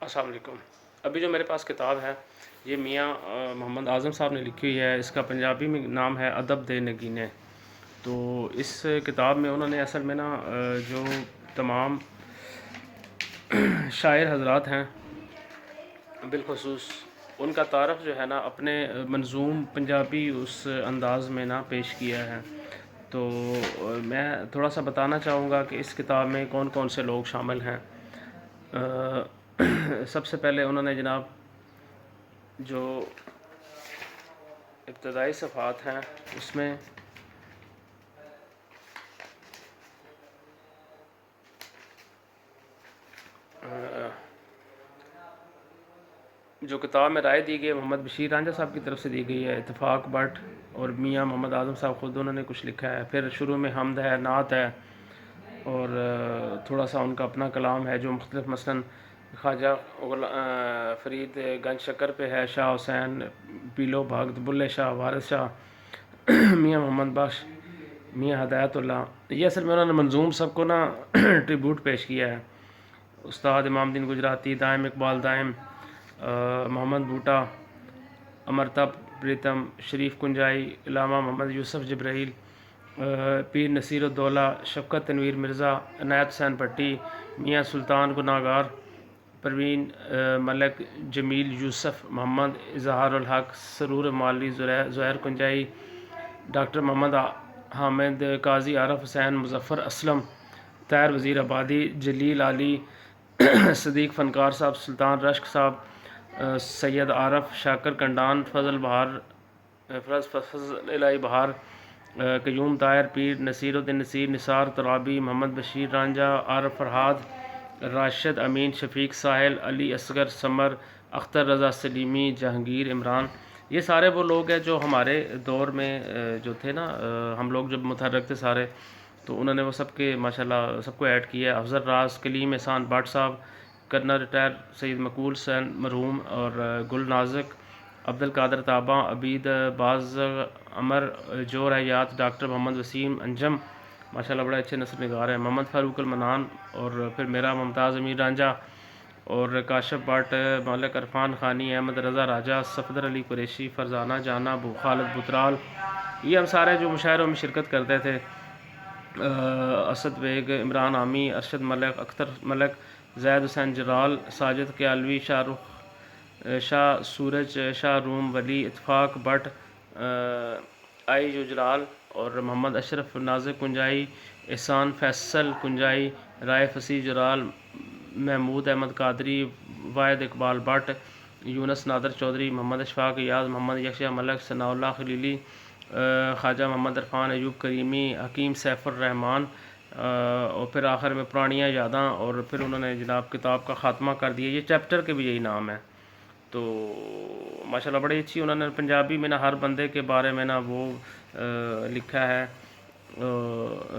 السلام علیکم۔ ابھی جو میرے پاس کتاب ہے یہ میاں محمد اعظم صاحب نے لکھی ہوئی ہے۔ اس کا پنجابی میں نام ہے ادب دے نگینے۔ تو اس کتاب میں انہوں نے اصل میں نا جو تمام شاعر حضرات ہیں بالخصوص ان کا تعارف جو ہے نا اپنے منظوم پنجابی اس انداز میں نا پیش کیا ہے۔ تو میں تھوڑا سا بتانا چاہوں گا کہ اس کتاب میں کون کون سے لوگ شامل ہیں۔ سب سے پہلے انہوں نے جناب جو ابتدائی صفحات ہیں اس میں جو کتاب میں رائے دی گئی ہے محمد بشیر رانجھا صاحب کی طرف سے دی گئی ہے، اتفاق بٹ اور میاں محمد اعظم صاحب خود انہوں نے کچھ لکھا ہے۔ پھر شروع میں حمد ہے، نعت ہے اور تھوڑا سا ان کا اپنا کلام ہے جو مختلف مثلاً خواجہ فرید گنج شکر پہ ہے، شاہ حسین پیلو بھگت، بلے شاہ، وارث شاہ، میاں محمد بخش، میاں ہدایت اللہ۔ یہ اصل میں انہوں نے منظوم سب کو نا ٹریبیوٹ پیش کیا ہے۔ استاد امام دین گجراتی، دائم اقبال دائم، محمد بوٹا، امرتا پریتم، شریف کنجائی، علامہ محمد یوسف جبرائیل، پیر نصیر الدولہ، شفقت تنویر مرزا، عنایت حسین بھٹی، میاں سلطان گناہگار، پروین ملک، جمیل یوسف، محمد اظہار الحق، سرور مالی، زہیر کنجائی، ڈاکٹر محمد حامد، قاضی عارف حسین، مظفر اسلم، طاہر وزیر آبادی، جلیل علی، صدیق فنکار صاحب، سلطان رشک صاحب، سید عارف، شاکر کنڈان، فضل الہی بہار، قیوم طاہر، پیر نصیر الدین نصیر، نثار ترابی، محمد بشیر رانجھا، عارف فرحاد، راشد امین، شفیق ساحل، علی اصغر سمر، اختر رضا سلیمی، جہانگیر عمران۔ یہ سارے وہ لوگ ہیں جو ہمارے دور میں جو تھے نا، ہم لوگ جب متحرک تھے سارے، تو انہوں نے وہ سب کے ماشاءاللہ سب کو ایڈ کیا ہے۔ افضل راز، کلیم احسان بٹ صاحب، کرنل ریٹائر سید مقبول حسین مرحوم اور گل نازک، عبد القادر تابہ، عبید باز عمر، جور حیات، ڈاکٹر محمد وسیم انجم، ماشاءاللہ بڑے اچھے نثر نگار ہیں، محمد فاروق المنان، اور پھر میرا ممتاز امیر رانجھا اور کاشف بٹ، ملک عرفان خانی، احمد رضا راجہ، صفدر علی قریشی، فرزانہ جانا، ابو خالد بترال، یہ ہم سارے جو مشاعروں میں شرکت کرتے تھے، اسد بیگ، عمران عامی، ارشد ملک، اختر ملک، زید حسین جرال، ساجد قیالوی، شاہ رخ شاہ سورج شاہ روم ولی، اتفاق بٹ، آئی جو جلال اور محمد اشرف نازک کنجائی، احسان فیصل کنجائی، رائے فصیح جلال، محمود احمد قادری، واحد اقبال بٹ، یونس نادر چودھری، محمد اشفاق ایاز، محمد یکشا ملک، ثناء اللہ خلیلی، خواجہ محمد عرفان ایوب کریمی، حکیم سیف الرحمان، اور پھر آخر میں پرانیاں یاداں، اور پھر انہوں نے جناب کتاب کا خاتمہ کر دیا۔ یہ چیپٹر کے بھی یہی نام ہے۔ تو ماشاءاللہ بڑی اچھی انہوں نے پنجابی میں نا ہر بندے کے بارے میں نا وہ لکھا ہے۔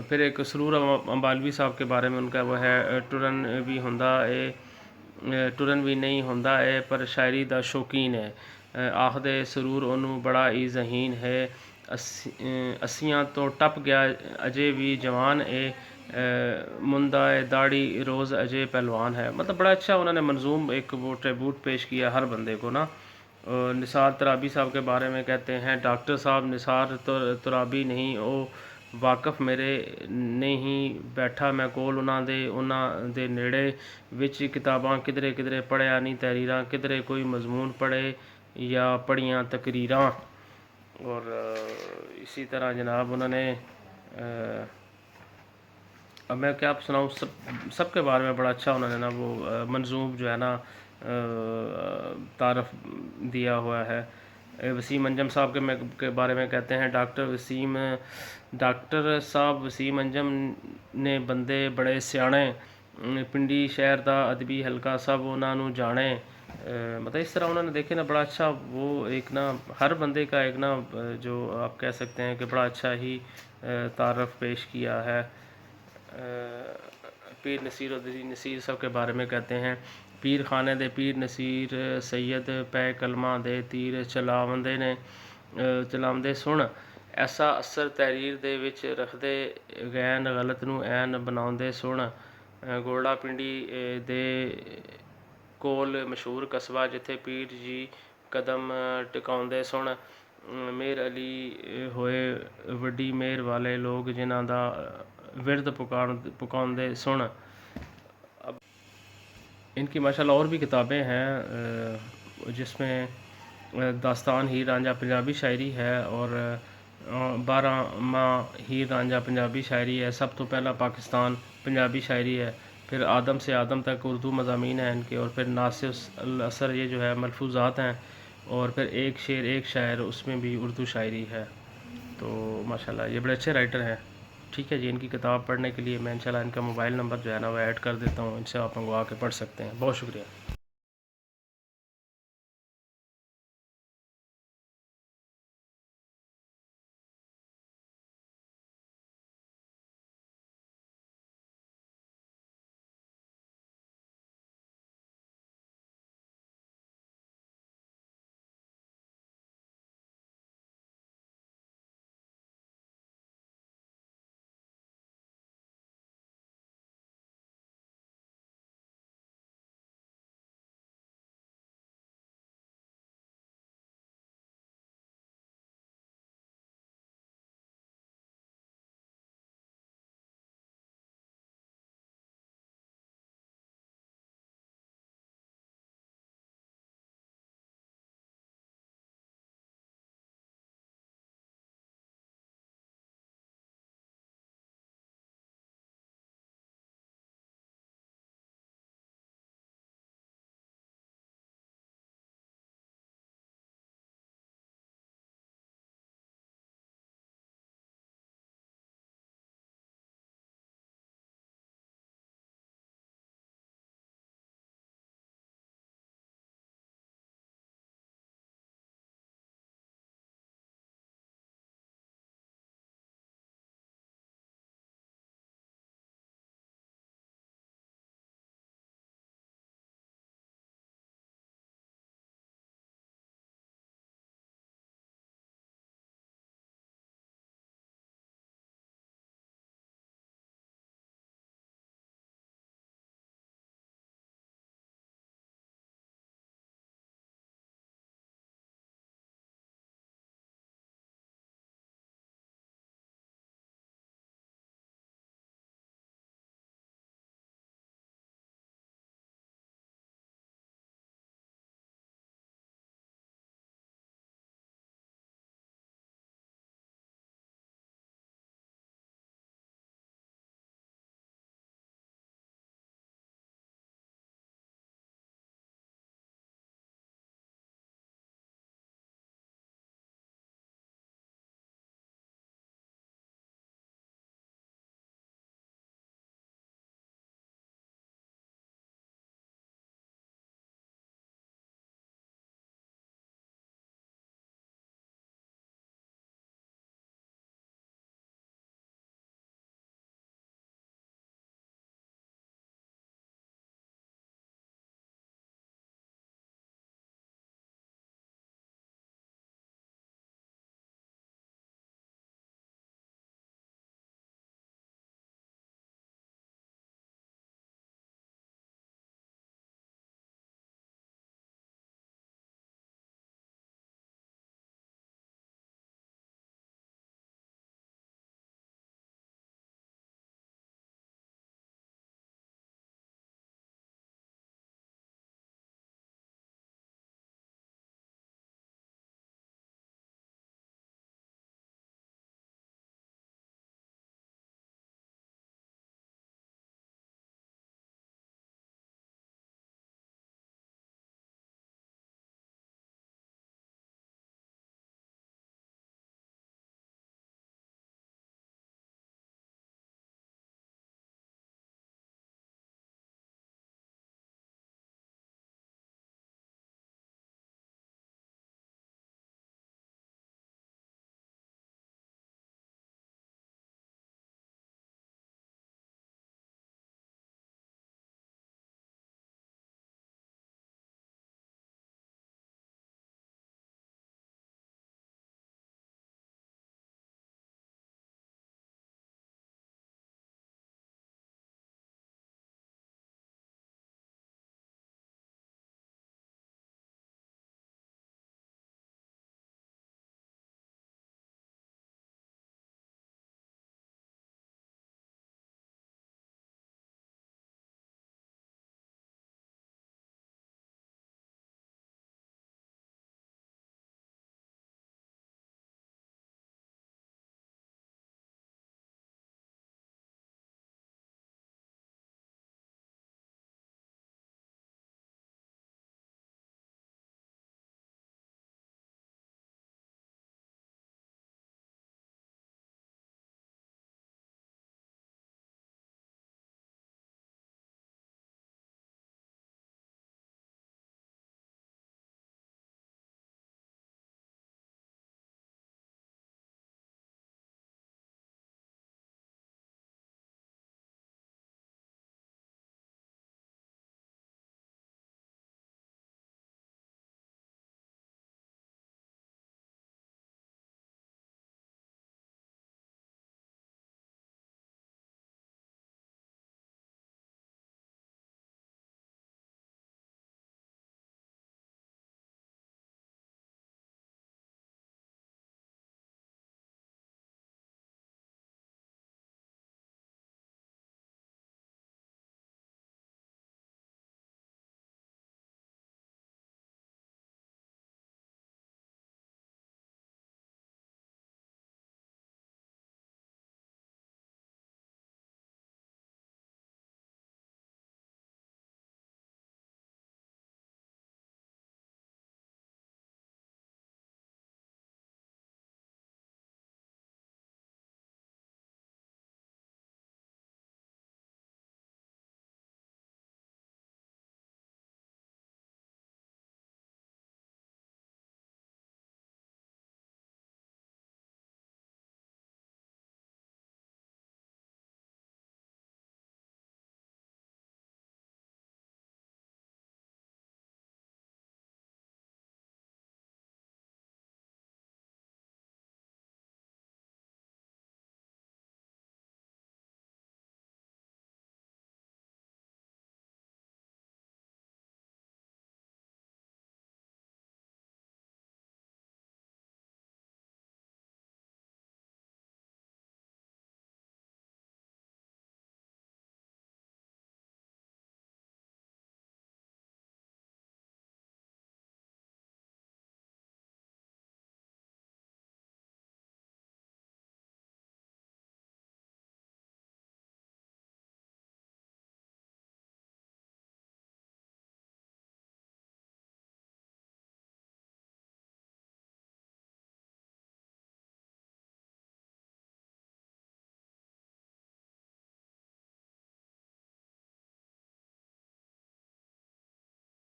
پھر ایک سرور امبالوی صاحب کے بارے میں ان کا وہ ہے، ٹرن بھی ہوندا اے ٹرن بھی نہیں ہوندا اے پر شاعری دا شوقین ہے، آخدے سرور انہوں بڑا ہی ذہین ہے، اسیاں تو ٹپ گیا اجے بھی جوان اے، مندہ داڑھی روز اجے پہلوان ہے۔ مطلب بڑا اچھا انہوں نے منظوم ایک وہ ٹریبیوٹ پیش کیا ہر بندے کو نا۔ نثار ترابی صاحب کے بارے میں کہتے ہیں، ڈاکٹر صاحب نثار ترابی نہیں او واقف میرے نہیں بیٹھا میں کول انہاں دے نیڑے، وچ کتاباں کدرے کدرے پڑھیا نہیں تحریراں، کدرے کوئی مضمون پڑھے یا پڑھیاں تقریراں۔ اور اسی طرح جناب انہوں نے اب میں کیا سناؤں، سب کے بارے میں بڑا اچھا انہوں نے نا وہ منظوم جو ہے نا تعارف دیا ہوا ہے۔ وسیم انجم صاحب کے بارے میں کہتے ہیں، ڈاکٹر صاحب وسیم انجم نے بندے بڑے سیانے، پنڈی شہر دا ادبی حلقہ سب انہاں نوں جانے۔ مطلب اس طرح انہوں نے دیکھے نا بڑا اچھا وہ ایک نا ہر بندے کا ایک نا جو آپ کہہ سکتے ہیں کہ بڑا اچھا ہی تعارف پیش کیا ہے۔ پیر نصیر الدین نصیر صاحب کے بارے میں کہتے ہیں، پیر خانے دے پیر نصیر سید پے کلمہ دے تیر چلاوندے سن، ایسا اثر تحریر دے وچ رکھدے غین غلط نوں عین بناوندے سن، گولڑا پنڈی دے ਕੋਲ ਮਸ਼ਹੂਰ ਕਸਬਾ ਜਿੱਥੇ ਪੀਰ ਜੀ ਕਦਮ ਟਿਕਾਉਂਦੇ ਸੁਣ ਮੇਰ ਅਲੀ ਹੋਏ ਵੱਡੀ ਮਿਹਰ ਵਾਲੇ ਲੋਕ ਜਿਨ੍ਹਾਂ ਦਾ ਵਿਰਦ پکاندے سن. ان کی ماشاءاللہ اور بھی کتابیں ہیں جس میں داستان ہیر رانجھا پنجابی شاعری ہے اور 12 ماہ ہیر رانجھا پنجابی شاعری ہے. سب تو پہلا پاکستان پنجابی شاعری ہے. پھر آدم سے آدم تک اردو مضامین ہیں ان کے. اور پھر ناصر الاثر یہ جو ہے ملفوظات ہیں. اور پھر ایک شعر ایک شاعر اس میں بھی اردو شاعری ہے. تو ماشاءاللہ یہ بڑے اچھے رائٹر ہیں. ٹھیک ہے جی. ان کی کتاب پڑھنے کے لیے میں انشاءاللہ ان کا موبائل نمبر جو ہے نا وہ ایڈ کر دیتا ہوں. ان سے آپ منگوا کے پڑھ سکتے ہیں. بہت شکریہ.